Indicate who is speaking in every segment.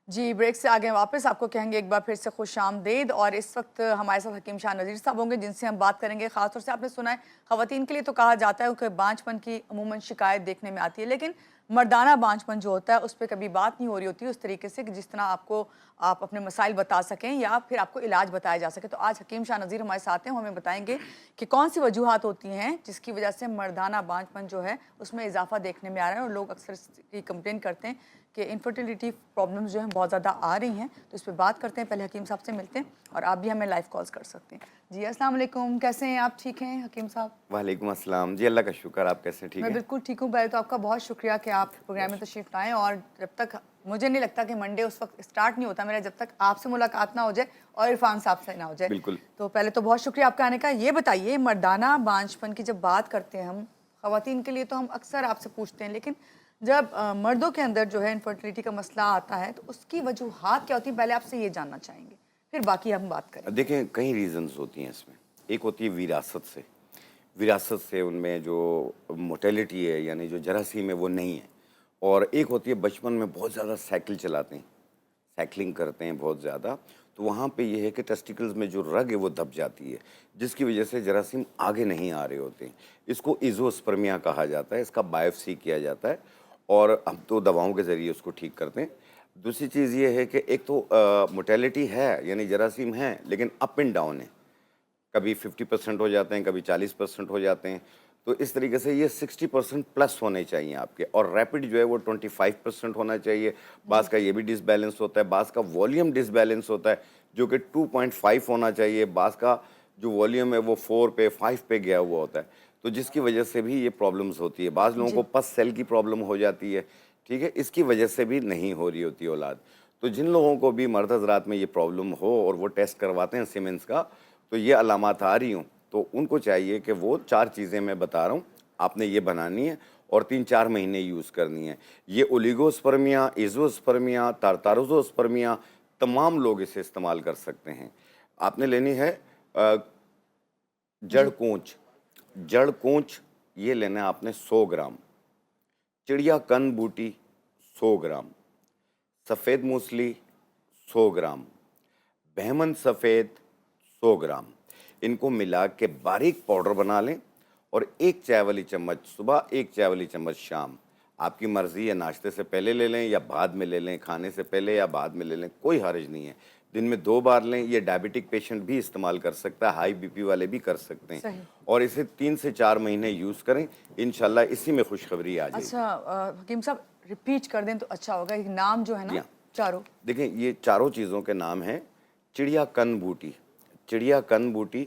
Speaker 1: जी, break से आ गए वापस। आपको कहेंगे एक बार फिर से खुशामदीद। और इस वक्त हमारे साथ हकीम शाह नज़ीर साहब होंगे, जिनसे हम बात करेंगे। ख़ासतौर से आपने सुना है, ख़वातीन के लिए तो कहा जाता है कि बांझपन की अमूमन शिकायत देखने में आती है, लेकिन मर्दाना बांझपन जो होता है उस पर कभी बात नहीं हो रही होती उस तरीके से कि जिस तरह आप अपने मसाइल बता सकें या फिर आपको इलाज बताया जा सके। तो आज हकीम शाह नज़ीर हमारे साथ हैं, वो हमें बताएंगे कि कौन सी वजूहत होती हैं जिसकी वजह से मर्दाना बांझपन जो है उसमें इजाफा देखने में आ रहा है। और लोग अक्सर इसकी कंप्लेन करते हैं कि इनफर्टिलिटी प्रॉब्लम्स जो हैं बहुत ज़्यादा आ रही हैं। तो इस पे बात करते हैं। पहले हकीम साहब से मिलते हैं और आप भी हमें लाइव कॉल्स कर सकते हैं। जी, अस्सलाम वालेकुम। कैसे हैं आप? ठीक हैं हकीम साहब?
Speaker 2: वालेकुम अस्सलाम जी, अल्लाह का शुक्र। आप कैसे, ठीक
Speaker 1: मैं
Speaker 2: हैं?
Speaker 1: बिल्कुल ठीक हूँ। पहले तो आपका बहुत शुक्रिया कि आप प्रोग्राम में तशरीफ़ लाएँ। और जब तक मुझे नहीं लगता कि मंडे उस वक्त स्टार्ट नहीं होता मेरा जब तक आपसे मुलाकात ना हो जाए और इरफान साहब से ना हो जाए।
Speaker 2: बिल्कुल।
Speaker 1: तो पहले तो बहुत शुक्रिया आपका आने का। ये बताइए, मर्दाना बांझपन की जब बात करते हैं हम, ख़वातीन के लिए तो हम अक्सर आपसे पूछते हैं, लेकिन जब मर्दों के अंदर जो है इनफर्टिलिटी का मसला आता है तो उसकी वजूहात क्या होती हैं? पहले आपसे ये जानना चाहेंगे, फिर बाकी हम बात करेंगे।
Speaker 2: देखें, कई रीज़न्स होती हैं इसमें। एक होती है विरासत से उनमें जो मोटेलिटी है, यानी जो जरासीम है वो नहीं है। और एक होती है बचपन में बहुत ज़्यादा साइकिल चलाते हैं, साइकिलिंग करते हैं बहुत ज़्यादा, तो वहाँ पे ये है कि टेस्टिकल्स में जो रग है वो दब जाती है, जिसकी वजह से जरासीम आगे नहीं आ रहे होते हैं। इसको इज़ोस्पर्मिया कहा जाता है, इसका बायोप्सी किया जाता है और हम तो दवाओं के ज़रिए उसको ठीक करते हैं। दूसरी चीज़ ये है कि एक तो मोटेलिटी है, यानी जरासीम हैं, लेकिन अप एंड डाउन है। कभी 50% हो जाते हैं, कभी 40% हो जाते हैं। तो इस तरीके से ये 60% प्लस होने चाहिए आपके, और रैपिड जो है वो 25% होना चाहिए। बाज़
Speaker 1: जी,
Speaker 2: का ये भी डिसबैलेंस होता है, बाज़ का वॉल्यूम डिसबैलेंस होता है जो कि 2.5 होना चाहिए, बाज़ का जो वॉल्यूम है वो 4 पे 5 पे गया हुआ होता है। तो जिसकी वजह से भी ये प्रॉब्लम्स होती है। बाज़ लोगों को
Speaker 1: जी,
Speaker 2: पस सेल की प्रॉब्लम हो जाती है, ठीक है? इसकी वजह से भी नहीं हो रही होती औलाद। तो जिन लोगों को भी मर्द हज़रात में ये प्रॉब्लम हो और वो टेस्ट करवाते हैं सीमेंस का, तो ये अलामात आ रही हों, तो उनको चाहिए कि वो 4 चीज़ें मैं बता रहा हूँ, आपने ये बनानी है और 3-4 महीने यूज़ करनी है। ये ओलिगोस्पर्मिया, एज़ोस्पर्मिया, टारटारोज़ोस्पर्मिया, तमाम लोग इसे इस्तेमाल कर सकते हैं। आपने लेनी है अ, जड़
Speaker 1: जी,
Speaker 2: कोंच। जड़ कोंच ये लेना है आपने 100 ग्राम, चिड़िया कन बूटी 100 ग्राम, सफ़ेद मूसली 100 ग्राम, बहमन सफ़ेद 100 ग्राम। इनको मिला के बारीक पाउडर बना लें और 1 चाय वाली चम्मच सुबह, 1 चाय वाली चम्मच शाम। आपकी मर्ज़ी है, नाश्ते से पहले ले लें या बाद में ले लें, खाने से पहले या बाद में ले लें, कोई हर्ज नहीं है। दिन में 2 बार लें। ये डायबिटिक पेशेंट भी इस्तेमाल कर सकता है, हाई बीपी वाले भी कर सकते हैं।
Speaker 1: सही।
Speaker 2: और इसे 3 से 4 महीने यूज़ करें, इंशाल्लाह इसी में खुशखबरी आ जाएगी।
Speaker 1: अच्छा, हकीम साहब रिपीट कर दें तो अच्छा होगा। एक नाम जो है
Speaker 2: जी
Speaker 1: ना,
Speaker 2: हाँ।
Speaker 1: चारों।
Speaker 2: देखिए, ये चारों चीज़ों के नाम हैं चिड़िया कन बूटी। चिड़िया कन बूटी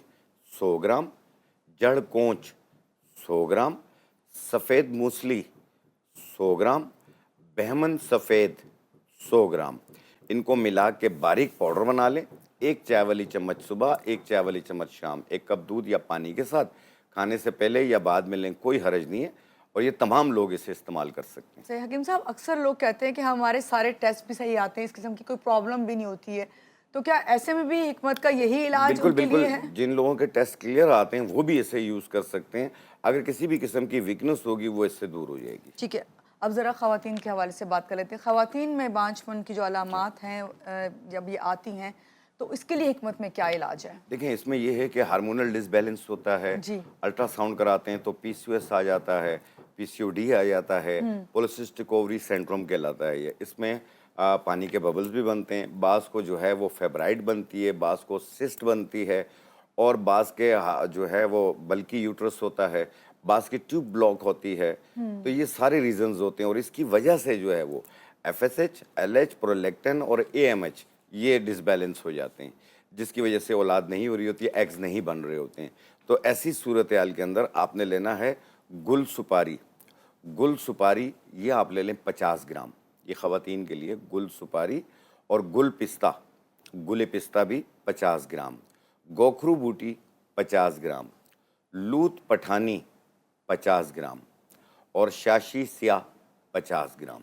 Speaker 2: 100 ग्राम, जड़ कोंच 100 ग्राम, सफ़ेद मूसली 100 ग्राम, बहमन सफ़ेद 100 ग्राम। इनको मिला के बारीक पाउडर बना लें। 1 चाय वाली चम्मच सुबह, 1 चाय वाली चम्मच शाम, 1 कप दूध या पानी के साथ खाने से पहले या बाद में लें, कोई हर्ज नहीं है। और ये तमाम लोग इसे इस्तेमाल कर सकते हैं।
Speaker 1: सही। हकीम साहब, अक्सर लोग कहते हैं कि हमारे सारे टेस्ट भी सही आते हैं, इस किस्म की कोई प्रॉब्लम भी नहीं होती है। तो क्या ऐसे में भी हिकमत का यही इलाज
Speaker 2: बिल्कुल,
Speaker 1: उनके लिए
Speaker 2: बिल्कुल।
Speaker 1: है?
Speaker 2: जिन लोगों के टेस्ट क्लियर आते हैं, वो भी इसे यूज़ कर सकते हैं। अगर किसी भी किस्म की वीकनेस होगी, वो इससे दूर हो जाएगी।
Speaker 1: ठीक है। अब ज़रा ख़वातीन के हवाले से बात कर लेते हैं। ख़वातीन में बांझपन की जो
Speaker 2: जी।
Speaker 1: अलामात हैं, जब ये आती हैं, तो इसके लिए हिकमत में क्या इलाज है?
Speaker 2: देखें, इसमें ये है कि हार्मोनल डिसबैलेंस होता है।
Speaker 1: जी।
Speaker 2: अल्ट्रासाउंड कराते हैं तो पीसीओएस आ जाता है, पीसीओडी आ जाता है,
Speaker 1: हुँ।
Speaker 2: पॉलिसिस्टिक ओवरी सिंड्रोम कहलाता है ये। इसमें पानी के बबल्स भी बनते हैं, बाज़ को जो है वो फेब्राइड बनती है, बाज़ को सिस्ट बनती है, और बाज़ के जो है वो बल्कि यूट्रस होता है, बाज़ की ट्यूब ब्लॉक होती है। तो
Speaker 1: हुँ।
Speaker 2: ये सारे रीज़न्स होते हैं और इसकी वजह से जो है वो एफएसएच, एलएच, प्रोलैक्टिन और एएमएच ये डिसबैलेंस हो जाते हैं, जिसकी वजह से औलाद नहीं हो रही होती है, एग्स नहीं बन रहे होते हैं। तो ऐसी सूरत हाल के अंदर आपने लेना है गुल सुपारी। गुल सुपारी ये आप ले लें 50 ग्राम, ये ख़वातीन के लिए गुल सुपारी। और गुल पिस्ता, गुल पिस्ता भी 50 ग्राम, गोखरू बूटी 50 ग्राम, लूत पठानी 50 ग्राम और शाशी स्याह 50 ग्राम।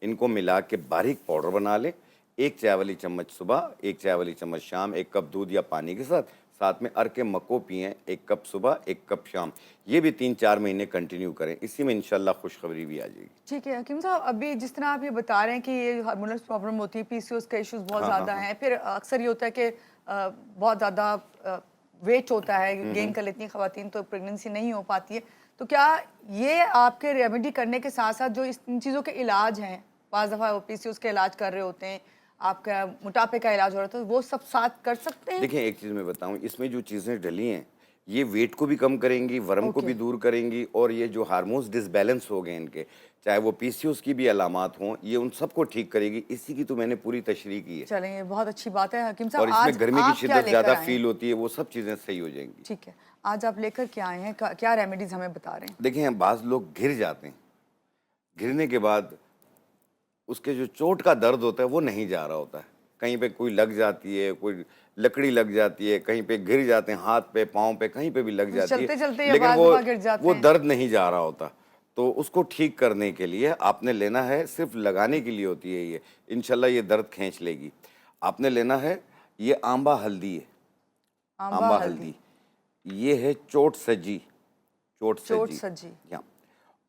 Speaker 2: इनको मिला के बारीक पाउडर बना लें। 1 चाय वाली चम्मच सुबह, 1 चाय वाली चम्मच शाम, 1 कप दूध या पानी के साथ साथ में अर्क मको पिएं, 1 कप सुबह 1 कप शाम। ये भी 3-4 महीने कंटिन्यू करें, इसी में इंशाल्लाह खुशखबरी भी आ जाएगी।
Speaker 1: ठीक है हकीम साहब, अभी जिस तरह आप ये बता रहे हैं कि ये हार्मोनल प्रॉब्लम होती है, पीसीओएस के इश्यूज बहुत
Speaker 2: हाँ,
Speaker 1: ज़्यादा
Speaker 2: हाँ, हाँ।
Speaker 1: हैं, फिर अक्सर ये होता है कि बहुत ज़्यादा वेट होता है, गेन कर लेती हैं खवातीन, तो प्रेगनेंसी नहीं हो पाती है। तो क्या ये आपके रेमेडी करने के साथ साथ जो इन चीज़ों के इलाज हैं, बाज़ दफ़ा वो पीसीओएस के इलाज कर रहे होते हैं, आपका मोटापे का इलाज हो रहा था, तो वो सब साथ कर सकते हैं?
Speaker 2: देखिए, एक चीज़ मैं बताऊँ, इसमें जो चीज़ें डली हैं, ये वेट को भी कम करेंगी, वर्म को
Speaker 1: ओके।
Speaker 2: भी दूर करेंगी, और ये जो हार्मोन्स डिसबैलेंस हो गए इनके, चाहे वो पीसीओएस की भी अलामात हों, ये उन सबको ठीक करेगी। इसी की तो मैंने पूरी तशरीह की है।
Speaker 1: चलें, ये बहुत अच्छी बात है हकीम साहब।
Speaker 2: और
Speaker 1: आज
Speaker 2: इसमें गर्मी की
Speaker 1: आप क्या
Speaker 2: शिद्दत
Speaker 1: लेकर
Speaker 2: ज़्यादा
Speaker 1: आए हैं?
Speaker 2: फ़ील होती है, वो सब चीज़ें सही हो जाएंगी।
Speaker 1: ठीक है, आज आप लेकर क्या आए हैं, क्या रेमेडीज हमें बता रहे हैं?
Speaker 2: देखें, बाज़ लोग घिर जाते हैं, घिरने के बाद उसके जो चोट का दर्द होता है वो नहीं जा रहा होता है। कहीं पे कोई लग जाती है, कोई लकड़ी लग जाती है, कहीं पे गिर जाते हैं, हाथ पे, पाँव पे, कहीं पे भी लग जाती है,
Speaker 1: चलते-चलते या
Speaker 2: लेकिन
Speaker 1: बाज़ दफ़ा गिर जाते
Speaker 2: वो
Speaker 1: हैं।
Speaker 2: दर्द नहीं जा रहा होता। तो उसको ठीक करने के लिए आपने लेना है, सिर्फ लगाने के लिए होती है ये, इंशाल्लाह ये दर्द खींच लेगी। आपने लेना है, ये आंबा हल्दी है,
Speaker 1: आंबा
Speaker 2: आंबा
Speaker 1: हल्दी,
Speaker 2: हल्दी। ये है चोट सज्जी, चोट
Speaker 1: चोट
Speaker 2: सज्जी,
Speaker 1: सज्जी,
Speaker 2: हाँ।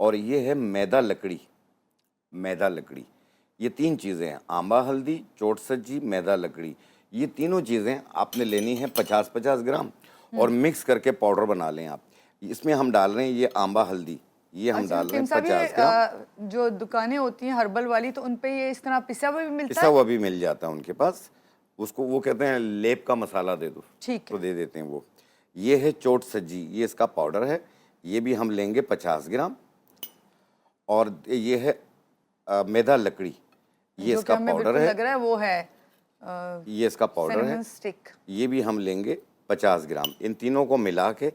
Speaker 2: और ये है मैदा लकड़ी, मैदा लकड़ी। ये 3 चीज़ें हैं, आंबा हल्दी, चोट सज्जी, मैदा लकड़ी। ये तीनों चीज़ें आपने लेनी है 50-50 ग्राम, और मिक्स करके पाउडर बना लें आप। इसमें हम डाल रहे हैं ये आंबा हल्दी, ये हम
Speaker 1: अच्छा
Speaker 2: डाल रहे
Speaker 1: हकीम
Speaker 2: हैं
Speaker 1: साहब, ये
Speaker 2: 50 ग्राम।
Speaker 1: जो दुकानें होती हैं हर्बल वाली, तो उन पे ये इस तरह पिसा हुआ भी मिलता
Speaker 2: पिसा
Speaker 1: है?
Speaker 2: हुआ भी मिल जाता है उनके पास। उसको वो कहते हैं लेप का मसाला दे दो,
Speaker 1: ठीक
Speaker 2: तो
Speaker 1: है।
Speaker 2: दे देते हैं वो। ये है चोट सज्जी, ये इसका पाउडर है, ये भी हम लेंगे 50 ग्राम। और ये है मैदा लकड़ी, ये
Speaker 1: जो कि
Speaker 2: इसका
Speaker 1: हमें
Speaker 2: पाउडर
Speaker 1: बिल्कुल
Speaker 2: है,
Speaker 1: लग रहा है वो है
Speaker 2: ये इसका पाउडर है,
Speaker 1: सिनेमन स्टिक।
Speaker 2: ये भी हम लेंगे 50 ग्राम। इन तीनों को मिला के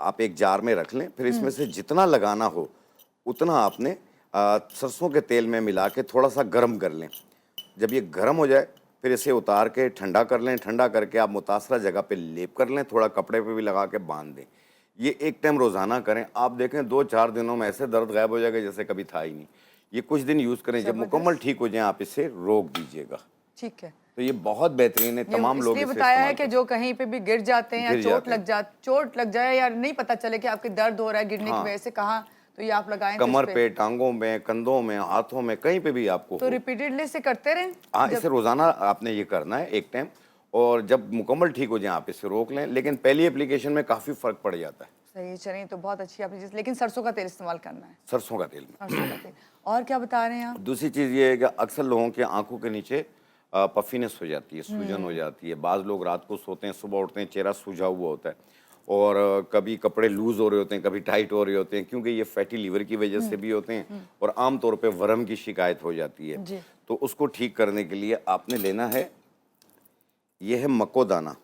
Speaker 2: आप एक जार में रख लें, फिर इसमें से जितना लगाना हो उतना आपने सरसों के तेल में मिला के थोड़ा सा गर्म कर लें। जब ये गर्म हो जाए, फिर इसे उतार के ठंडा कर लें। ठंडा करके आप मुतासरा जगह पे लेप कर लें, थोड़ा कपड़े पे भी लगा के बांध दें। ये एक टाइम रोज़ाना करें, आप देखें 2-4 दिनों में ऐसे दर्द गायब हो जाएगा जैसे कभी था ही नहीं। ये कुछ दिन यूज़ करें, जब मुकम्मल ठीक हो जाए आप इसे रोक दीजिएगा।
Speaker 1: ठीक है।
Speaker 2: तो ये बहुत बेहतरीन है,
Speaker 1: ये
Speaker 2: तमाम लोग
Speaker 1: इसलिए
Speaker 2: इसे
Speaker 1: बताया है
Speaker 2: इस्तेमाल
Speaker 1: कि जो कहीं पे भी गिर जाते हैं या
Speaker 2: गिर जाते हैं।
Speaker 1: चोट लग जाए या नहीं पता चले कि आपके दर्द हो रहा है गिरने की
Speaker 2: हाँ,
Speaker 1: वजह से, कहाँ, तो ये आप लगाएं तो इस
Speaker 2: कमर
Speaker 1: पे
Speaker 2: पे, टांगों में, कंधों में, हाथों में, कहीं पे भी आपको
Speaker 1: तो
Speaker 2: हो।
Speaker 1: रिपीटेडली से करते रहें।
Speaker 2: हाँ,
Speaker 1: जब
Speaker 2: इसे रोज़ाना आपने ये करना है एक टाइम, और जब मुकम्मल ठीक हो जाए आप इसे रोक लें, लेकिन पहली एप्लीकेशन में काफ़ी फ़र्क पड़ जाता है।
Speaker 1: सही, चलिए तो बहुत अच्छी आपने चीज़, लेकिन सरसों का तेल इस्तेमाल करना है।
Speaker 2: सरसों का तेल में।
Speaker 1: सरसों का तेल। और क्या बता रहे हैं आप?
Speaker 2: दूसरी चीज़ ये है कि अक्सर लोगों के आँखों के नीचे पफीनेस हो जाती है, सूजन हो जाती है। बाज़ लोग रात को सोते हैं, सुबह उठते हैं, चेहरा सूजा हुआ होता है, और कभी कपड़े लूज़ हो रहे होते हैं, कभी टाइट हो रहे होते हैं, क्योंकि ये फैटी लीवर की वजह से भी होते हैं, और आम तौर पे वर्म की शिकायत हो जाती है।
Speaker 1: जी।
Speaker 2: तो उसको ठीक करने के लिए आपने लेना है, ये है मकोदाना।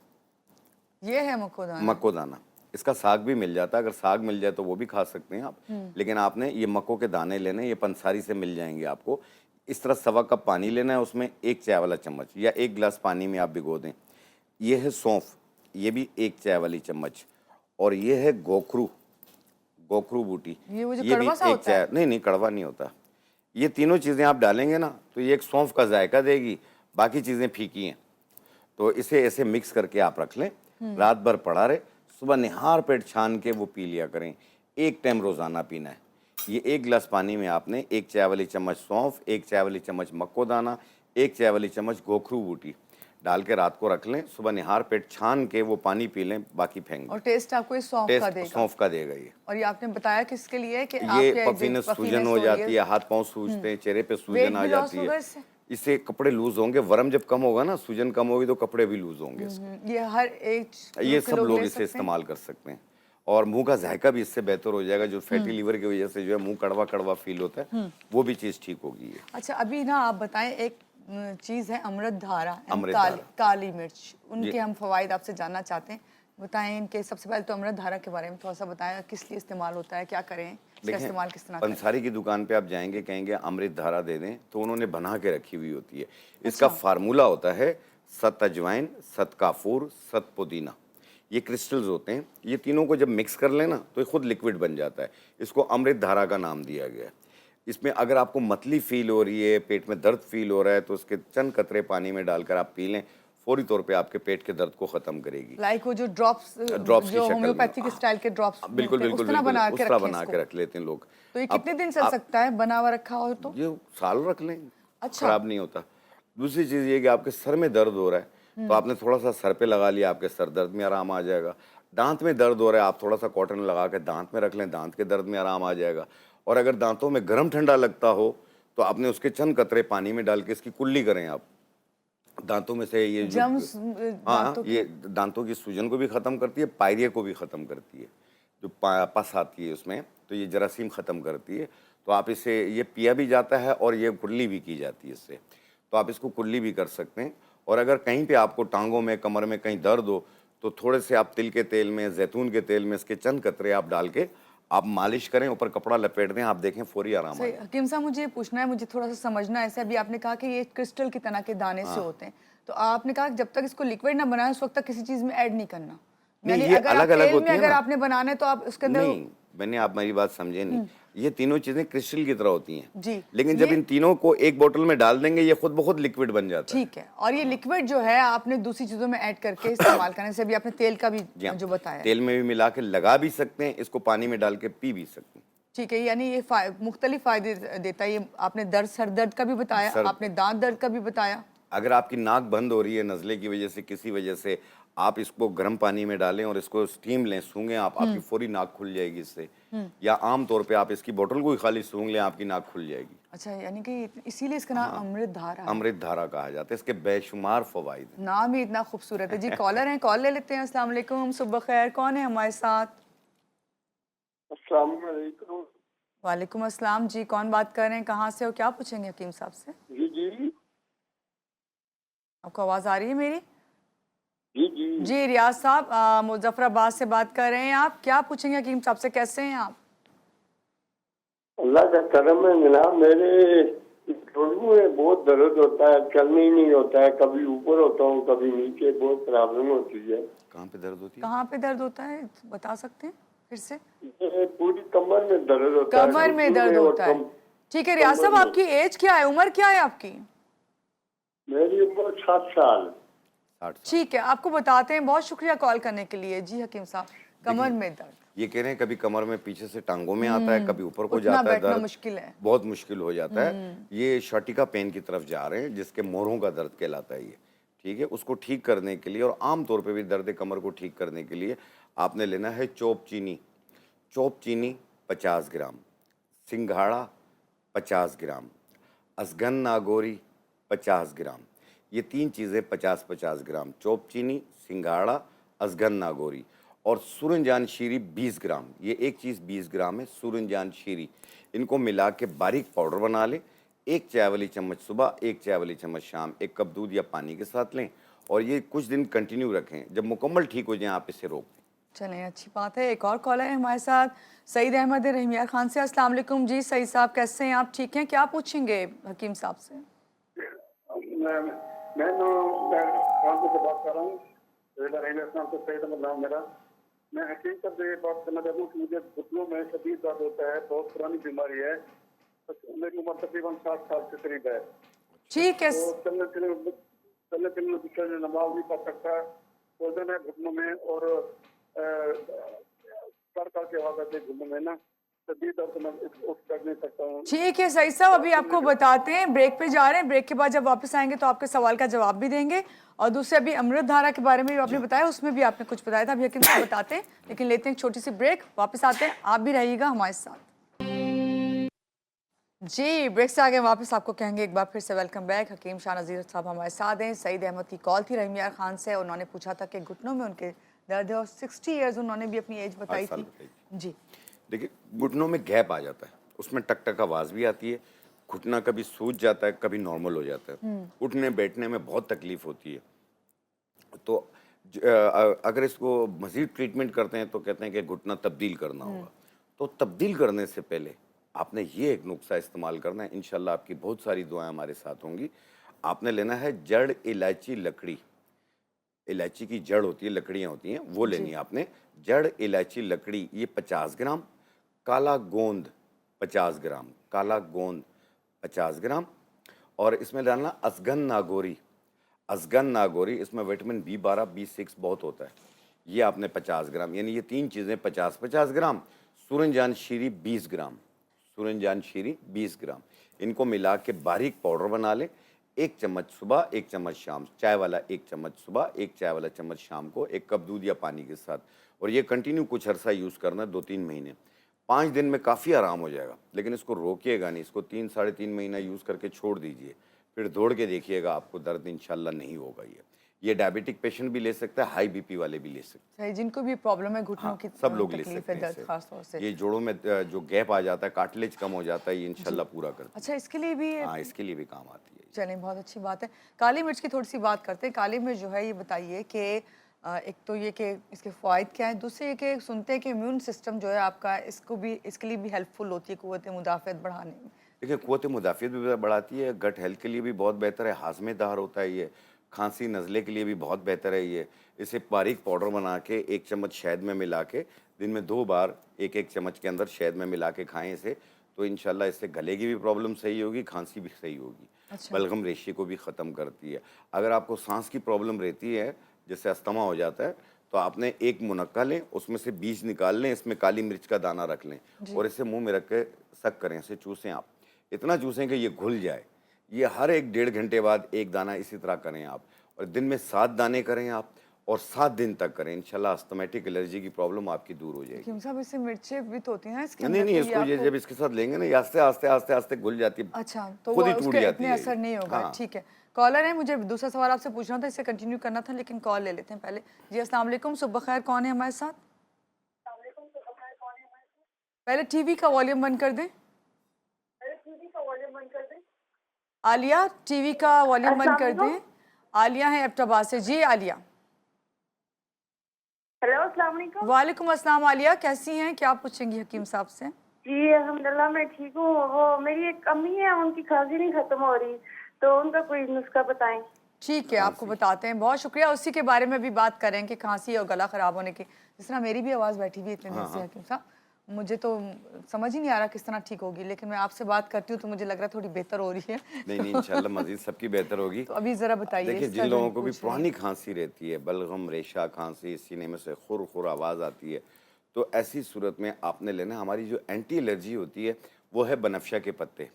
Speaker 1: ये है मकोदाना।
Speaker 2: मकोदाना, इसका साग भी मिल जाता है, अगर साग मिल जाए तो वो भी खा सकते हैं आप, लेकिन आपने ये मक्को के दाने लेने, ये पंसारी से मिल जाएंगे आपको। इस तरह 1.25 कप पानी लेना है, उसमें 1 चाय वाला चम्मच या 1 गिलास पानी में आप भिगो दें। ये है सौंफ, ये भी 1 चाय वाली चम्मच, और ये है गोखरू, गोखरू बूटी,
Speaker 1: ये वो जो
Speaker 2: ये भी
Speaker 1: कड़वा सा
Speaker 2: 1
Speaker 1: होता है?
Speaker 2: चाय। नहीं, कड़वा नहीं होता। ये तीनों चीज़ें आप डालेंगे ना, तो ये एक सौंफ का जायका देगी, बाकी चीज़ें फीकी हैं। तो इसे ऐसे मिक्स करके आप रख लें, रात भर पड़ा रहे, सुबह निहार पेट छान के वो पी लिया करें। एक टाइम रोज़ाना पीना है। ये 1 गिलास पानी में आपने 1 चाय वाली चम्मच सौंफ, 1 चाय वाली चम्मच मक्को दाना, 1 चाय वाली चम्मच गोखरू बूटी डाल के रात को रख लें, सुबह निहार पेट छान के वो पानी पी लें, बाकी फेंक
Speaker 1: और
Speaker 2: दें।
Speaker 1: टेस्ट आपको इस सौंफ का
Speaker 2: टेस्ट
Speaker 1: देगा।
Speaker 2: सौंफ का देगा ये।
Speaker 1: और ये आपने बताया किसके लिए है कि
Speaker 2: ये
Speaker 1: आपके जो
Speaker 2: पफीनेस, सूजन
Speaker 1: पफीनेस
Speaker 2: हो
Speaker 1: रही
Speaker 2: जाती है, हाथ पाँव सूजते हैं, चेहरे पे
Speaker 1: वेट
Speaker 2: सूजन आ
Speaker 1: भी लॉस
Speaker 2: जाती
Speaker 1: होगा
Speaker 2: है।
Speaker 1: इससे?
Speaker 2: इससे कपड़े लूज होंगे, वर्म जब कम होगा ना, सूजन कम होगी, तो कपड़े भी लूज होंगे इसके।
Speaker 1: ये हर एज
Speaker 2: ये
Speaker 1: के
Speaker 2: सब
Speaker 1: लोग
Speaker 2: लोग
Speaker 1: ले
Speaker 2: इसे
Speaker 1: सकते हैं?
Speaker 2: इस्तेमाल कर सकते हैं, और मुंह का जायका भी इससे बेहतर हो जाएगा। जो फैटी लीवर की वजह से जो है मुंह कड़वा कड़वा फील होता है, वो भी चीज़ ठीक होगी ये।
Speaker 1: अच्छा, अभी ना आप बताएं, एक चीज़ है अमृत धारा and
Speaker 2: अमृत धारा।
Speaker 1: काली मिर्च, उनके
Speaker 2: जी।
Speaker 1: हम फवाइद आपसे जानना चाहते हैं। बताएं इनके, सबसे पहले तो अमृत धारा के बारे में थोड़ा सा बताएं, किस लिए इस्तेमाल होता है, क्या करें, इसका
Speaker 2: देखें,
Speaker 1: इस्तेमाल किस तरह करें?
Speaker 2: पंसारी की दुकान पे आप जाएंगे, कहेंगे अमृत धारा दे दें, तो उन्होंने बना के रखी हुई होती है। इसका फार्मूला होता है 7 अजवाइन, 7 काफूर, 7 पुदीना। ये क्रिस्टल्स होते हैं, ये तीनों को जब मिक्स कर लेना तो ये खुद लिक्विड बन जाता है। इसको अमृत धारा का नाम दिया गया है। इसमें अगर आपको मतली फील हो रही है, पेट में दर्द फील हो रहा है, तो उसके चंद कतरे पानी में डालकर आप पी लें, फौरी तौर पे आपके पेट के दर्द को ख़त्म करेगी।
Speaker 1: लाइक वो जो ड्रॉप्स
Speaker 2: ड्रॉप्स की
Speaker 1: जो
Speaker 2: शक्ल में।
Speaker 1: होम्योपैथिक स्टाइल के ड्रॉप्स
Speaker 2: बिल्कुल
Speaker 1: मिलते हैं,
Speaker 2: बिल्कुल
Speaker 1: उस तरह
Speaker 2: बिल्कुल
Speaker 1: बना के
Speaker 2: उस तरह
Speaker 1: रखें
Speaker 2: बना
Speaker 1: इसको।
Speaker 2: के रख लेते हैं लोग।
Speaker 1: तो ये
Speaker 2: अब
Speaker 1: कितने दिन चल सकता है बना हुआ रखा हो तो?
Speaker 2: ये साल रख लें,
Speaker 1: अच्छा।
Speaker 2: खराब नहीं होता। दूसरी चीज़ ये कि आपके सर में दर्द हो रहा है तो आपने थोड़ा सा सर पे लगा लिया, आपके सर दर्द में आराम आ जाएगा। दांत में दर्द हो रहा है, आप थोड़ा सा कॉटन लगा के दांत में रख लें, दांत के दर्द में आराम आ जाएगा। और अगर दांतों में गर्म ठंडा लगता हो तो आपने उसके चंद कतरे पानी में डाल के इसकी कुल्ली करें आप। दांतों में से ये जो
Speaker 1: जम्स
Speaker 2: हाँ
Speaker 1: दांतों
Speaker 2: ये
Speaker 1: के।
Speaker 2: दांतों की सूजन को भी ख़त्म करती है, पायरिया को भी ख़त्म करती है। जो पस आती है उसमें, तो ये जरासीम ख़त्म करती है। तो आप इसे, ये पिया भी जाता है और ये कुल्ली भी की जाती है इससे, तो आप इसको कुल्ली भी कर सकते हैं। और अगर कहीं पे आपको टांगों में, कमर में कहीं दर्द हो तो थोड़े से आप तिल के तेल में, जैतून के तेल में इसके चंद कतरे आप डाल के आप मालिश करें, ऊपर कपड़ा लपेट दें, आप देखें फौरी आराम आ
Speaker 1: सही।
Speaker 2: जाए।
Speaker 1: हकीम साहब मुझे ये पूछना है, मुझे थोड़ा सा समझना है। ऐसे अभी आपने कहा कि ये क्रिस्टल की तरह के दाने से होते हैं, तो आपने कहा कि जब तक इसको लिक्विड ना बनाए उस वक्त तक किसी चीज में ऐड नहीं करना।
Speaker 2: नहीं,
Speaker 1: यानी
Speaker 2: ये
Speaker 1: अगर आप
Speaker 2: अलग-अलग
Speaker 1: तेल
Speaker 2: होती
Speaker 1: में
Speaker 2: है
Speaker 1: अगर
Speaker 2: ना।
Speaker 1: आपने बनाना है तो आप उसके अंदर
Speaker 2: नहीं, मैंने, आप मेरी बात समझे नहीं। ये तीनों चीजें क्रिस्टल की तरह होती हैं।
Speaker 1: जी।
Speaker 2: लेकिन जब
Speaker 1: ये
Speaker 2: इन तीनों को एक बोतल में डाल देंगे ये खुद ब खुद लिक्विड बन जाता है।
Speaker 1: ठीक है। और ये लिक्विड जो है आपने दूसरी चीजों में ऐड करके इस्तेमाल करने से, अभी आपने तेल का भी
Speaker 2: जी हाँ,
Speaker 1: जो बताया है।
Speaker 2: तेल में भी मिला के लगा भी सकते हैं, इसको पानी में डाल के पी भी सकते हैं।
Speaker 1: ठीक है, यानी ये मुख्तलिफ फायदे देता है। ये आपने सर दर्द का भी बताया,
Speaker 2: सर,
Speaker 1: आपने दांत दर्द का भी बताया।
Speaker 2: अगर आपकी नाक बंद हो रही है नज़ले की वजह से, किसी वजह से, आप इसको गर्म पानी में डालें और इसको स्टीम लें, सूंघें आप, आपकी फौरी नाक खुल जाएगी इससे। या आम तौर पे आप इसकी बोतल को ही खाली सूंघ लें, आपकी नाक खुल जाएगी।
Speaker 1: अच्छा, यानी कि इसीलिए इसका नाम अमृत धारा है।
Speaker 2: अमृत धारा कहा जाता है, इसके बेशुमार फवाइद हैं।
Speaker 1: नाम ही इतना खूबसूरत है। जी कॉलर हैं, कॉल ले लेते हैं। अस्सलाम वालेकुम, सुबह खैर। कौन है हमारे साथ?
Speaker 3: अस्सलाम वालेकुम।
Speaker 1: वालेकुम अस्सलाम जी, कौन बात कर रहे हैं, कहाँ से हो, क्या पूछेंगे हकीम साहब से?
Speaker 3: जी जी
Speaker 1: आपको आवाज़ आ रही है मेरी?
Speaker 3: जी जी
Speaker 1: जी रियाज साहब, मुजफ्फराबाद से बात कर रहे हैं। आप क्या पूछेंगे हकीम साहब से, कैसे हैं आप?
Speaker 3: अल्लाह का करम है जनाब। मेरे घुटनों में बहुत दर्द होता है, चलने ही नहीं होता है। कभी ऊपर होता हूँ, कभी नीचे, बहुत प्रॉब्लम होती है।
Speaker 2: कहाँ पे दर्द होती है?
Speaker 1: कहाँ पे दर्द होता है, बता सकते हैं फिर से?
Speaker 3: ये पूरी कमर में दर्द होता है,
Speaker 1: कमर में
Speaker 3: घुटनों
Speaker 1: दर्द
Speaker 3: और
Speaker 1: होता है। ठीक है रियाज साहब,
Speaker 3: कमर में।
Speaker 1: आपकी एज क्या है, उम्र क्या है आपकी?
Speaker 3: मेरी उम्र 7 साल।
Speaker 2: 60 साल।
Speaker 1: ठीक है, आपको बताते हैं। बहुत शुक्रिया कॉल करने के लिए। जी हकीम साहब, कमर में दर्द,
Speaker 2: ये कह रहे हैं कभी कमर में पीछे से टांगों में आता है, कभी ऊपर को
Speaker 1: उठना
Speaker 2: जाता है,
Speaker 1: बैठना
Speaker 2: दर्द
Speaker 1: मुश्किल है।
Speaker 2: बहुत मुश्किल हो जाता है। ये शर्टिका पेन की तरफ जा रहे हैं, जिसके मोरों का दर्द कहलाता है ये। ठीक है, उसको ठीक करने के लिए और आम तौर पे भी दर्द कमर को ठीक करने के लिए आपने लेना है चोप चीनी। चोप चीनी 50 ग्राम, सिंघाड़ा 50 ग्राम, असगन नागौरी 50 ग्राम। ये तीन चीज़ें 50-50 ग्राम, चोप चीनी, सिंघाड़ा, असगन नागौरी। और सूरजजान शीरी 20 ग्राम। ये एक चीज़ 20 ग्राम है, सूरजजान शीरी। इनको मिला के बारीक पाउडर बना लें। एक चाय वाली चम्मच सुबह, एक चाय वाली चम्मच शाम, एक कप दूध या पानी के साथ लें और ये कुछ दिन कंटिन्यू रखें। जब मुकम्मल ठीक हो जाए आप इसे रोक दें।
Speaker 1: चलें, अच्छी बात है। एक और कॉलर है हमारे साथ, सईद अहमद रहमियार खान से। अस्सलाम वालेकुम जी सईद साहब, कैसे हैं आप, ठीक हैं? क्या पूछेंगे हकीम साहब से?
Speaker 3: मैं कानपुर से बात कर रहा हूँ। सईद अहमद नाम मेरा। मैं हकीम साहब से ये बात करना चाहता हूँ कि मुझे घुटनों में शदीद दर्द होता है, बहुत पुरानी बीमारी है। मेरी उम्र तकरीबन 60 साल के करीब है।
Speaker 1: ठीक है।
Speaker 3: तो चलने फिरने नमाज नहीं पढ़ सकता, वजन है घुटनों में और सर के आवाज आती है घुटनों में ना, शदीद दर्द, मैं उठ कर नहीं सकता हूँ।
Speaker 1: ठीक है सईद साहब, अभी आपको बताते हैं। ब्रेक पे जा रहे हैं, ब्रेक के बाद जब वापस आएंगे तो आपके सवाल का जवाब भी देंगे। और दूसरे अभी अमृत धारा के बारे में भी आपने बताया, उसमें भी आपने कुछ बताया था, अभी हकीम साहब बताते हैं। लेकिन लेते हैं एक छोटी सी ब्रेक, वापस आते हैं, आप भी रहिएगा हमारे साथ। जी ब्रेक से आगे वापस आपको कहेंगे एक बार फिर से वेलकम बैक। हकीम शाह नज़ीर साहब हमारे साथ हैं। सईद अहमद की कॉल थी रहमियार खान से, उन्होंने पूछा था कि घुटनों में उनके दर्द है और 60 ईयर्स उन्होंने भी अपनी एज बताई थी। जी
Speaker 2: देखिए, घुटनों में गैप आ जाता है, उसमें टक टक आवाज़ भी आती है, घुटना कभी सूज जाता है, कभी नॉर्मल हो जाता है, उठने बैठने में बहुत तकलीफ होती है। तो अगर इसको मज़ीद ट्रीटमेंट करते हैं तो कहते हैं कि घुटना तब्दील करना होगा। तो तब्दील करने से पहले आपने ये एक नुस्खा इस्तेमाल करना है, इंशाल्लाह आपकी बहुत सारी दुआएं हमारे साथ होंगी। आपने लेना है जड़ इलायची लकड़ी। इलायची की जड़ होती है, लकड़ियाँ होती हैं, वो लेनी है आपने। जड़ इलायची लकड़ी ये 50 ग्राम, काला गोंद 50 ग्राम, काला गोंद 50 ग्राम, और इसमें डालना असगन नागौरी। असगन नागौरी, इसमें विटामिन B12 B6 बहुत होता है। ये आपने 50 ग्राम, यानी ये तीन चीज़ें 50-50 ग्राम, सूरजजान शीरी 20 ग्राम, सूरजजान शीरी 20 ग्राम, इनको मिला के बारीक पाउडर बना लें। 1 चम्मच सुबह, 1 चम्मच शाम, चाय वाला 1 चम्मच सुबह, 1 चाय वाला चम्मच शाम को, 1 कप दूध या पानी के साथ। और ये कंटिन्यू कुछ अरसा यूज़ करना, 2-3 महीने। 5 दिन में काफ़ी आराम हो जाएगा, लेकिन इसको रोकिएगा नहीं, इसको 3 साढ़े 3 महीना यूज़ करके छोड़ दीजिए, फिर दौड़ के देखिएगा, आपको दर्द इंशाल्लाह नहीं होगा। ये डायबिटिक पेशेंट भी ले सकता है, हाई बीपी वाले भी ले सकते हैं।
Speaker 1: सही, जिनको भी प्रॉब्लम है घुटनों
Speaker 2: हाँ,
Speaker 1: की
Speaker 2: सब लोग ले
Speaker 1: तकलीफ
Speaker 2: सकते
Speaker 1: है,
Speaker 2: हैं
Speaker 1: दर्द
Speaker 2: इसे।
Speaker 1: खास तौर से।
Speaker 2: ये जोड़ों में जो गैप आ जाता है, कार्टिलेज कम हो जाता है, ये इंशाल्लाह पूरा करता
Speaker 1: अच्छा, इसके लिए भी
Speaker 2: है। हाँ, इसके लिए भी काम आती है।
Speaker 1: चलें, बहुत अच्छी बात है। काली मिर्च की थोड़ी सी बात करते हैं। काली मिर्च जो है ये बताइए कि एक तो ये कि इसके फ़वाइद क्या हैं, दूसरे ये कि सुनते हैं कि इम्यून सिस्टम जो है आपका इसके लिए भी हेल्पफुल होती है क़ुव्वत मुदाफ़अत बढ़ाने में।
Speaker 2: देखिए, क़ुव्वत मुदाफ़अत भी बढ़ाती है, गट हेल्थ के लिए भी बहुत बेहतर है, हाज़मे-दार होता है ये, खांसी नज़ले के लिए भी बहुत बेहतर है ये। इसे बारीक पाउडर बना के 1 चम्मच शहद में मिला के दिन में 2 बार 1-1 चम्मच के अंदर शहद में मिला के खाएँ इसे, तो इंशाल्लाह इससे गले की भी प्रॉब्लम सही होगी, खांसी भी सही होगी।
Speaker 1: अच्छा।
Speaker 2: बलगम रेशे को भी ख़त्म करती है। अगर आपको सांस की प्रॉब्लम रहती है, जैसे अस्थमा हो जाता है, तो आपने एक मुनक्का लें, उसमें से बीज निकाल लें, इसमें काली मिर्च का दाना रख लें और इसे मुंह में रख के सक करें, इसे चूसें आप। इतना चूसें कि ये घुल जाए। ये हर 1 डेढ़ घंटे बाद एक दाना इसी तरह करें आप, और दिन में 7 दाने करें आप और 7 दिन तक करें। इंशाल्लाह अस्थमैटिक एलर्जी की प्रॉब्लम आपकी दूर हो जाएगी।
Speaker 1: हकीम साहब, इससे मिर्चें भी तो होती हैं ना इसके
Speaker 2: नहीं,
Speaker 1: अंदर,
Speaker 2: नहीं,
Speaker 1: तो
Speaker 2: इसको ये
Speaker 1: आपको
Speaker 2: जब इसके साथ लेंगे ना, ये आस्ते-आस्ते घुल जाती है।
Speaker 1: अच्छा, तो
Speaker 2: खुद
Speaker 1: वो
Speaker 2: ही टूट
Speaker 1: उसके
Speaker 2: जाती
Speaker 1: इतने
Speaker 2: है
Speaker 1: असर
Speaker 2: ये।
Speaker 1: नहीं होगा।
Speaker 2: हाँ।
Speaker 1: ठीक है। कॉलर है, मुझे दूसरा सवाल आपसे पूछना था, इसे कंटिन्यू करना था, लेकिन कॉल ले लेते हैं पहले। जी, अस्सलाम वालेकुम, सुबह खैर, कौन है हमारे साथ? पहले टीवी का वॉल्यूम बंद कर दें। आलिया, टीवी का वॉल्यूम बंद कर दें। आलिया है एबटाबाद से। जी आलिया।
Speaker 4: हेलो, अस्सलाम वालेकुम।
Speaker 1: वालेकुम अस्सलाम। आलिया कैसी हैं, क्या पूछेंगी हकीम साहब से?
Speaker 4: जी अल्हम्दुलिल्लाह, मैं ठीक हूँ। वो मेरी एक अम्मी है, उनकी खांसी नहीं खत्म हो रही, तो उनका कोई नुस्खा बताएं।
Speaker 1: ठीक है, आपको बताते हैं। बहुत शुक्रिया। उसी के बारे में भी बात करें कि खांसी और गला खराब होने की, जिस तरह मेरी भी आवाज़ बैठी हुई है इतने दिन से हकीम साहब, मुझे तो समझ ही नहीं आ रहा किस तरह ठीक होगी, लेकिन मैं आपसे बात करती हूँ तो मुझे लग रहा है थोड़ी बेहतर हो रही है।
Speaker 2: नहीं, नहीं, इंशाल्लाह मज़ीद सबकी बेहतर होगी।
Speaker 1: तो अभी ज़रा बताइए।
Speaker 2: देखिए,
Speaker 1: इसका
Speaker 2: जिन
Speaker 1: जो
Speaker 2: लोगों को भी
Speaker 1: पूछ रही हैं।
Speaker 2: पुरानी खांसी रहती है, बलगम, रेशा, खांसी, सीने में से खुर-खुर आवाज़ आती है, तो ऐसी सूरत में आपने लेना, हमारी जो एंटी एलर्जी होती है, वो है बनफशा के पत्ते।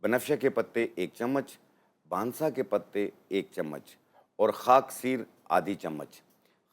Speaker 2: बनफशा के पत्ते 1 चम्मच, बांसा के पत्ते 1 चम्मच और खाकसीर आधी चम्मच।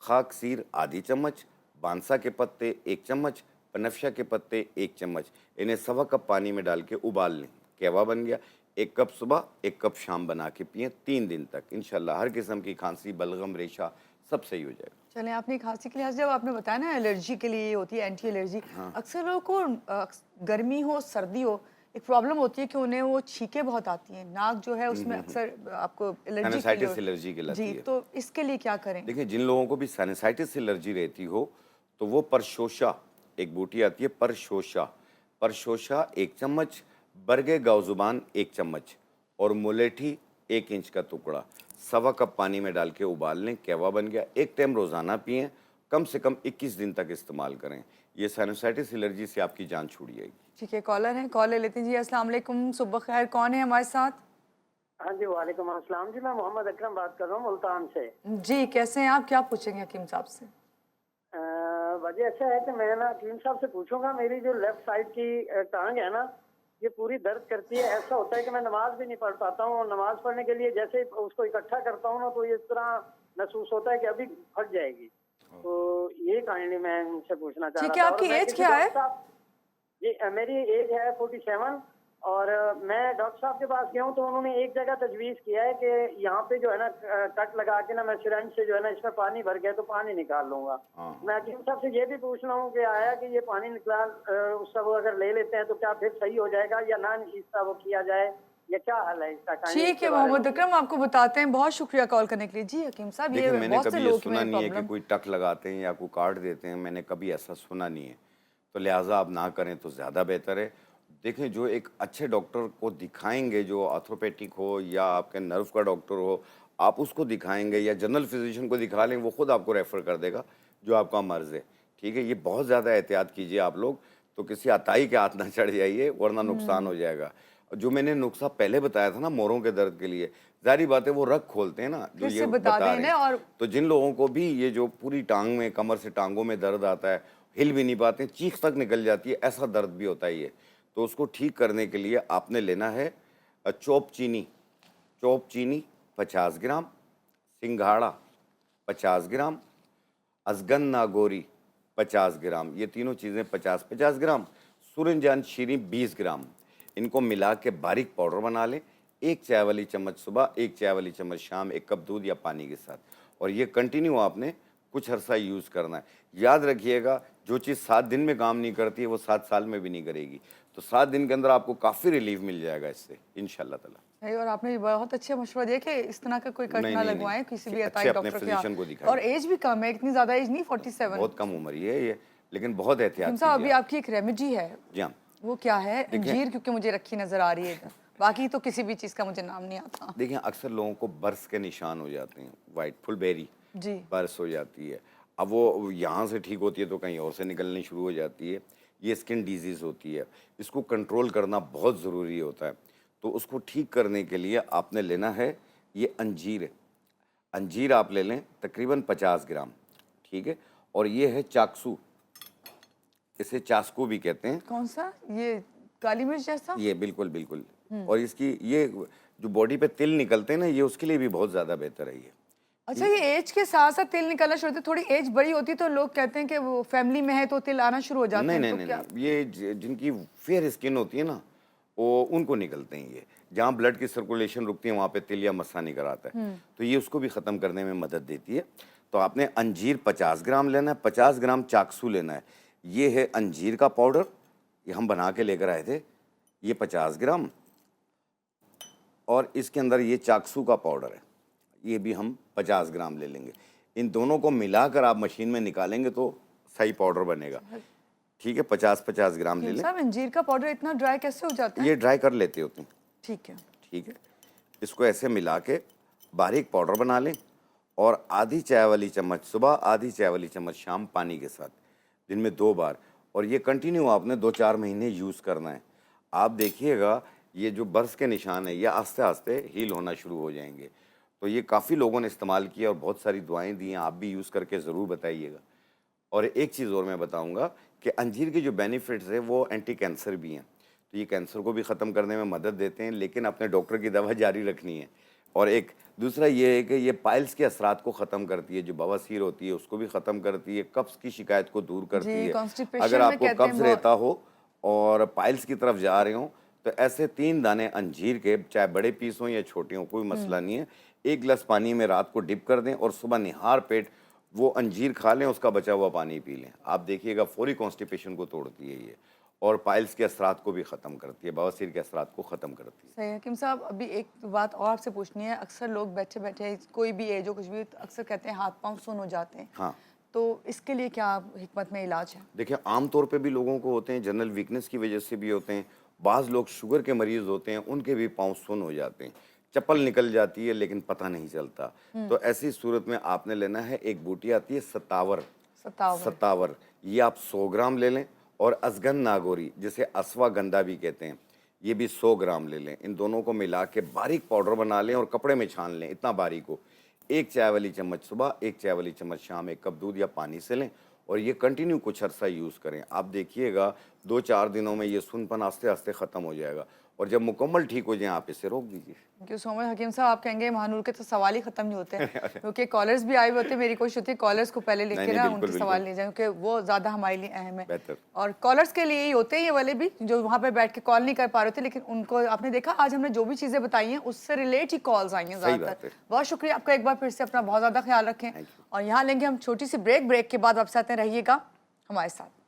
Speaker 2: खाकसीर आधी चम्मच, बांसा के पत्ते 1 चम्मच, बनफशा के पत्ते 1 चम्मच। इन्हें सवा कप पानी में डाल के उबाल लें, कहवा बन गया। 1 कप सुबह, 1 कप शाम बना के पिएं 3 दिन तक। इंशाल्लाह हर किस्म की खांसी, बलगम, रेशा सब सही हो जाएगा।
Speaker 1: चलें, आपने खांसी के लिहाज जब आपने बताया ना एलर्जी के लिए होती है एंटी एलर्जी, अक्सर लोगों को गर्मी हो सर्दी हो, एक प्रॉब्लम होती है कि उन्हें वो छींकें बहुत आती हैं, नाक जो है उसमें अक्सर आपको एलर्जी
Speaker 2: साइनसाइटिस एलर्जी कहलाती
Speaker 1: जी,
Speaker 2: है।
Speaker 1: तो इसके लिए क्या करें?
Speaker 2: देखिए, जिन लोगों को भी साइनसाइटिस एलर्जी रहती हो, तो वो परशोशा, एक बूटी आती है परशोशा, परशोशा 1 चम्मच, बरगे गावजुबान 1 चम्मच और मुलेठी 1 इंच का टुकड़ा सवा कप पानी में डाल के उबाल लें, कहवा बन गया। 1 टाइम रोज़ाना पिएं, कम से कम 21 दिन तक इस्तेमाल करें। ये साइनसाइटिस एलर्जी से आपकी जान छूट जाएगी।
Speaker 1: ठीक है, कॉलर हैं, कॉल ले लेते हैं। जी अस्सलाम वालेकुम, सुबह खैर, कौन है हमारे साथ?
Speaker 4: हाँ जी, वालेकुम अस्सलाम जी। मैं मोहम्मद अकरम बात कर रहा हूँ मुल्तान से।
Speaker 1: जी, कैसे हैं आप, क्या पूछेंगे हकीम साहब से?
Speaker 4: वजह ऐसा है कि मैं ना हकीम साहब से पूछूंगा, मेरी जो लेफ्ट साइड की टांग है ना, ये पूरी दर्द करती है। ऐसा होता है कि मैं नमाज भी नहीं पढ़ पाता हूँ, और नमाज पढ़ने के लिए जैसे उसको इकट्ठा करता हूँ ना, तो ये इस तरह महसूस होता है कि अभी फट जाएगी। तो ये कहानी मैं उनसे पूछना चाह रहा था।
Speaker 1: ठीक है, आपकी एज क्या है?
Speaker 4: जी मेरी एज है 47, और मैं डॉक्टर साहब के पास गया हूँ, तो उन्होंने एक जगह तजवीज़ किया है कि यहाँ पे जो है ना कट लगा के ना, मैं सिरंज से जो है ना इसमें पानी भर गया तो पानी निकाल लूंगा। मैं हकीम साहब से ये भी पूछना हूँ कि आया कि ये पानी निकाल उसका वो अगर ले लेते हैं तो क्या फिर सही हो जाएगा, या ना इसका वो किया जाए, या क्या हाल है इसका?
Speaker 1: ठीक है मोहम्मद अकरम, आपको बताते हैं। बहुत शुक्रिया कॉल करने के लिए। जी हकीम साहब, ये
Speaker 2: देखिए, मैंने
Speaker 1: बहुत से
Speaker 2: कभी ये
Speaker 1: लोग
Speaker 2: सुना
Speaker 1: में
Speaker 2: नहीं है कि
Speaker 1: प्रॉब्लम।
Speaker 2: कोई टक लगाते हैं या कोई काट देते हैं, मैंने कभी ऐसा सुना नहीं है, तो लिहाजा आप ना करें तो ज़्यादा बेहतर है। देखें, जो एक अच्छे डॉक्टर को दिखाएंगे, जो आर्थोपेडिक हो या आपके नर्व का डॉक्टर हो, आप उसको दिखाएंगे या जनरल फिजिशियन को दिखा लें, वो खुद आपको रेफ़र कर देगा जो आपका मर्ज़ है। ठीक है, ये बहुत ज़्यादा एहतियात कीजिए आप लोग, तो किसी अताई के हाथ ना चढ़ जाइए, वरना नुकसान हो जाएगा। जो मैंने नुस्खा पहले बताया था ना मोरों के दर्द के लिए, जाहिर बात है वो रग खोलते हैं ना, जो
Speaker 1: फिर
Speaker 2: ये
Speaker 1: से बता
Speaker 2: बता
Speaker 1: दें
Speaker 2: रहे हैं।
Speaker 1: और
Speaker 2: तो जिन लोगों को भी ये जो पूरी टांग में, कमर से टांगों में दर्द आता है, हिल भी नहीं पाते, चीख तक निकल जाती है, ऐसा दर्द भी होता है ये, तो उसको ठीक करने के लिए आपने लेना है चॉप चीनी 50 ग्राम, सिंघाड़ा 50 ग्राम, अजगन नागोरी 50 ग्राम, ये तीनों चीज़ें 50-50 ग्राम, सूरजजान शीरी 20 ग्राम, इनको मिला के बारीक पाउडर बना लें। 1 चाय वाली चम्मच सुबह, 1 चाय वाली चम्मच शाम, 1 कप दूध या पानी के साथ, और ये कंटिन्यू आपने कुछ अरसा यूज़ करना है। याद रखिएगा, जो चीज़ 7 दिन में काम नहीं करती है वो 7 साल में भी नहीं करेगी, तो 7 दिन के अंदर आपको काफ़ी रिलीफ मिल जाएगा इससे इंशाल्लाह ताला।
Speaker 1: सही, और आपने बहुत अच्छे मशवरा दिए कि इस तरह का कोई कट
Speaker 2: नहीं,
Speaker 1: ना
Speaker 2: नहीं,
Speaker 1: लगवाएं
Speaker 2: नहीं।
Speaker 1: किसी भी
Speaker 2: अच्छे
Speaker 1: अताई
Speaker 2: अपने
Speaker 1: डॉक्टर के
Speaker 2: फिजिशियन को
Speaker 1: यहाँ।
Speaker 2: दिखाइए।
Speaker 1: और एज भी कम है, इतनी ज्यादा एज नहीं, 47।
Speaker 2: बहुत कम उम्र ही है ये, लेकिन बहुत एहतियात
Speaker 1: हिम साहब, अभी
Speaker 2: कीजिए आप।
Speaker 1: आपकी एक रेमेडी है,
Speaker 2: जी हाँ।
Speaker 1: वो क्या है?
Speaker 2: देखिए-
Speaker 1: अंजीर, क्योंकि मुझे रखी नजर आ रही है इधर, बाकी तो किसी भी चीज का मुझे नाम नहीं आता।
Speaker 2: देखिए, अक्सर लोगों को बर्स के निशान हो जाते हैं, वाइट फुलबेरी
Speaker 1: जी,
Speaker 2: बर्स हो जाती है। अब वो यहाँ से ठीक होती है तो कहीं और से निकलनी शुरू हो जाती है, ये स्किन डिजीज़ होती है, इसको कंट्रोल करना बहुत ज़रूरी होता है। तो उसको ठीक करने के लिए आपने लेना है ये अंजीर, अंजीर आप ले लें तकरीबन 50 ग्राम, ठीक है। और ये है चाक्सू, इसे चास्कू भी कहते हैं,
Speaker 1: कौन सा? ये काली मिर्च जैसा?
Speaker 2: ये बिल्कुल बिल्कुल। और इसकी ये जो बॉडी पे तिल निकलते हैं ना, ये उसके लिए भी बहुत ज़्यादा बेहतर है ये।
Speaker 1: अच्छा, ये एज के साथ साथ तिल निकलना शुरू होते, थोड़ी एज बड़ी होती है तो लोग कहते हैं कि वो फैमिली में है तो तिल आना शुरू हो जाते
Speaker 2: नहीं
Speaker 1: हैं,
Speaker 2: नहीं
Speaker 1: तो
Speaker 2: नहीं
Speaker 1: क्या?
Speaker 2: नहीं, ये जिनकी फेयर स्किन होती है ना, वो उनको निकलते हैं ये, जहाँ ब्लड की सर्कुलेशन रुकती है वहाँ पे तिल या मस्सा निकल आता है, तो ये उसको भी ख़त्म करने में मदद देती है। तो आपने अंजीर 50 ग्राम लेना है, 50 ग्राम चाक्सू लेना है। ये है अंजीर का पाउडर, ये हम बना के लेकर आए थे, ये 50 ग्राम, और इसके अंदर ये चाक्सू का पाउडर है, ये भी हम 50 ग्राम ले लेंगे। इन दोनों को मिलाकर आप मशीन में निकालेंगे तो सही पाउडर बनेगा, ठीक है। 50-50 ग्राम ले
Speaker 1: हिम
Speaker 2: लें।
Speaker 1: साहब, अंजीर का पाउडर इतना ड्राई कैसे हो जाता है?
Speaker 2: ये ड्राई कर लेते होते हैं,
Speaker 1: ठीक है।
Speaker 2: ठीक है। इसको ऐसे मिला के बारीक पाउडर बना लें, और आधी चाय वाली चम्मच सुबह, आधी चाय वाली चम्मच शाम, पानी के साथ, दिन में 2 बार, और ये कंटिन्यू आपने 2-4 महीने यूज़ करना है। आप देखिएगा ये जो बर्स के निशान है ये आस्ते आस्ते हील होना शुरू हो जाएंगे। तो ये काफ़ी लोगों ने इस्तेमाल किया और बहुत सारी दुआएं दी हैं, आप भी यूज़ करके ज़रूर बताइएगा। और एक चीज़ और मैं बताऊंगा कि अंजीर के जो बेनिफिट्स है वो एंटी कैंसर भी हैं, तो ये कैंसर को भी ख़त्म करने में मदद देते हैं, लेकिन अपने डॉक्टर की दवा जारी रखनी है। और एक दूसरा ये है कि ये पाइल्स के असरात को ख़त्म करती है, जो बवासीर होती है उसको भी ख़त्म करती है, कब्ज़ की शिकायत को दूर करती
Speaker 1: जी,
Speaker 2: है।
Speaker 1: constipation
Speaker 2: अगर
Speaker 1: में
Speaker 2: आपको
Speaker 1: कहते हैं
Speaker 2: कब्ज़
Speaker 1: वो-
Speaker 2: रहता हो और पाइल्स की तरफ जा रहे हो, तो ऐसे 3 दाने अंजीर के, चाहे बड़े पीस हों या छोटे हों, कोई मसला नहीं है, 1 गिलास पानी में रात को डिप कर दें और सुबह निहार पेट वो अंजीर खा लें, उसका बचा हुआ पानी पी लें। आप देखिएगा फौरी कॉन्स्टिपेशन को तोड़ती है ये, और पाइल्स के असरात को भी ख़त्म करती है, बवासीर के असरात को ख़त्म करती है।
Speaker 1: सही है। हकीम साहब, अभी एक बात और आपसे पूछनी है। अक्सर लोग बैठे बैठे, कोई भी एज हो, कुछ भी, अक्सर कहते हैं हाथ पांव सुन्न हो जाते हैं,
Speaker 2: हाँ,
Speaker 1: तो इसके लिए क्या हिकमत में इलाज है?
Speaker 2: देखिए आम तौर पे भी लोगों को होते हैं, जनरल वीकनेस की वजह से भी होते हैं, बाज़ लोग शुगर के मरीज़ होते हैं, उनके भी पाँव सुन्न हो जाते हैं, चप्पल निकल जाती है लेकिन पता नहीं चलता। तो ऐसी सूरत में आपने लेना है, एक बूटी आती है सतावर,
Speaker 1: 57।
Speaker 2: ये आप 100 ग्राम ले लें, और अजगन नागोरी जिसे अश्वगंधा भी कहते हैं, ये भी 100 ग्राम ले लें। इन दोनों को मिला के बारीक पाउडर बना लें और कपड़े में छान लें, इतना बारीक हो। 1 चाय वाली चम्मच सुबह, 1 चाय वाली चम्मच शाम, 1 कप दूध या पानी से लें, और ये कंटिन्यू कुछ अर्सा यूज़ करें। आप देखिएगा 2-4 दिनों में ये सुनपन आस्ते आस्ते ख़त्म हो जाएगा, और जब मुकम्मल ठीक हो जाए आप इसे रोक दीजिए।
Speaker 1: Thank you so much. हकीम साहब, आप कहेंगे महानूर के तो सवाल ही खत्म नहीं होते, क्योंकि कॉलर्स भी आए हुए होते हैं। मेरी कोशिश होती है कॉलर्स को पहले लेके
Speaker 2: नहीं,
Speaker 1: ना
Speaker 2: बिल्कुल,
Speaker 1: उनके सवाल
Speaker 2: बिल्कुल।
Speaker 1: ले जाएं, क्योंकि वो ज़्यादा हमारे लिए अहम है।
Speaker 2: बेहतर।
Speaker 1: और कॉलर्स के लिए ही होते हैं ये वाले भी, जो वहाँ पे बैठ के कॉल नहीं कर पा रहे थे, लेकिन उनको आपने देखा आज हमने जो भी चीज़ें बताई हैं उससे रिलेट ही कॉल्स आई हैं
Speaker 2: सही बात
Speaker 1: ज़्यादातर।
Speaker 2: है।
Speaker 1: बहुत शुक्रिया आपका, एक बार फिर से अपना बहुत ज़्यादा ख्याल रखें।
Speaker 2: Thank you।
Speaker 1: और यहाँ लेंगे हम छोटी सी ब्रेक के बाद वापस आते हैं, रहिएगा हमारे साथ।